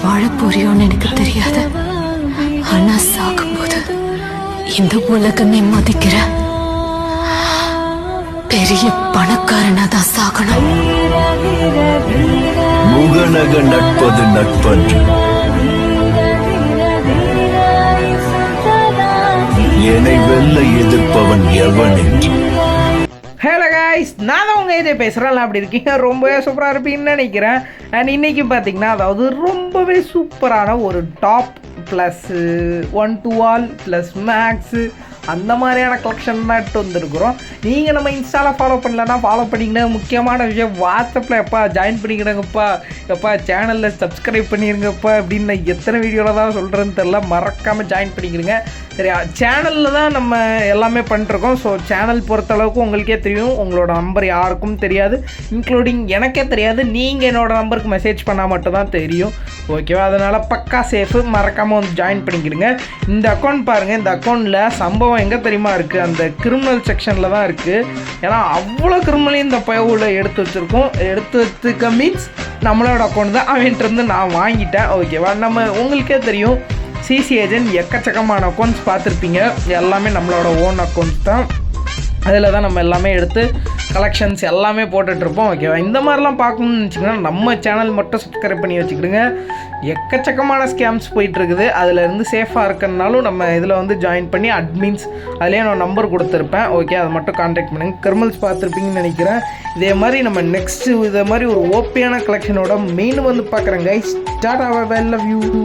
வாழ போறியோன்னு எனக்கு தெரியாது. ஆனா சாகும்போது இந்த உலகமே மதிக்கிற பெரிய பணக்காரனா தான் சாகணும். முகநக நட்பது நட்பன்று, என்னை வெல்ல எதிர்ப்பவன் எவன் என்று. ஹலோ கைஸ், நான் தான் உங்கள் இதே பேசுகிறேன். அப்படி இருக்கீங்க, ரொம்பவே சூப்பராக இருப்பீங்கன்னு நினைக்கிறேன். அண்ட் இன்றைக்கி பார்த்தீங்கன்னா, அதாவது ரொம்பவே சூப்பரான ஒரு top plus 1 to all plus maths அந்த மாதிரியான கலெக்ஷன் தான் எடுத்து வந்துருக்குறோம். நீங்கள் நம்ம இன்ஸ்டாவில் ஃபாலோ பண்ணலன்னா ஃபாலோ பண்ணிங்கன்னா, முக்கியமான விஷயம் வாட்ஸ்அப்பில் எப்பா ஜாயின் பண்ணிக்கிடுங்கப்பா, எப்பா சேனலில் சப்ஸ்கிரைப் பண்ணிடுங்கப்பா அப்படின்னு எத்தனை வீடியோவில் தான் சொல்கிறேன்னு தெரில. மறக்காமல் ஜாயின் பண்ணிக்கிடுங்க. சரியா, சேனலில் தான் நம்ம எல்லாமே பண்ணிருக்கோம். ஸோ சேனல் பொறுத்தளவுக்கு உங்களுக்கே தெரியும், உங்களோட நம்பர் யாருக்கும் தெரியாது, இன்க்ளூடிங் எனக்கே தெரியாது. நீங்கள் என்னோடய நம்பருக்கு மெசேஜ் பண்ணால் மட்டும்தான் தெரியும். ஓகேவா, அதனால் பக்கா சேஃபு. மறக்காமல் வந்து ஜாயின் பண்ணிக்கிடுங்க. இந்த அக்கௌண்ட் பாருங்கள், இந்த அக்கௌண்ட்டில் சம்பவம் எங்கே தெரியுமா இருக்குது, அந்த கிரிமினல் செக்ஷனில் தான் இருக்குது. ஏன்னா அவ்வளோ கிரிமினலையும் இந்த பயவுல எடுத்து வச்சுருக்கோம். எடுத்து வச்சுக்க மீன்ஸ் நம்மளோட அக்கௌண்ட் தான், அவன்கிட்டருந்து நான் வாங்கிட்டேன். ஓகேவா, நம்ம உங்களுக்கே தெரியும், சிசி ஏஜென்ட் எக்கச்சக்கமான அக்கௌண்ட்ஸ் பார்த்துருப்பீங்க. எல்லாமே நம்மளோட ஓன் அக்கௌண்ட்ஸ் தான். அதில் தான் நம்ம எல்லாமே எடுத்து கலெக்ஷன்ஸ் எல்லாமே போட்டுட்ருப்போம். ஓகேவா, இந்த மாதிரிலாம் பார்க்கணுன்னு நினச்சிங்கன்னா நம்ம சேனல் மட்டும் சப்ஸ்கிரைப் பண்ணி வச்சுக்கிடுங்க. எக்கச்சக்கமான ஸ்கேம்ஸ் போயிட்டுருக்குது. அதிலேருந்து சேஃபாக இருக்கனாலும் நம்ம இதில் வந்து ஜாயின் பண்ணி அட்மின்ஸ் அதிலே நான் நம்பர் கொடுத்துருப்பேன். ஓகே, அதை மட்டும் கான்டாக்ட் பண்ணுங்கள். கிரிமினல்ஸ் பார்த்துருப்பீங்கன்னு நினைக்கிறேன். இதே மாதிரி நம்ம நெக்ஸ்ட்டு இதே மாதிரி ஒரு ஓபியான கலெக்ஷனோட மெயின் வந்து பார்க்குறேங்க. ஸ்டார்ட் ஆக லவ் யூ.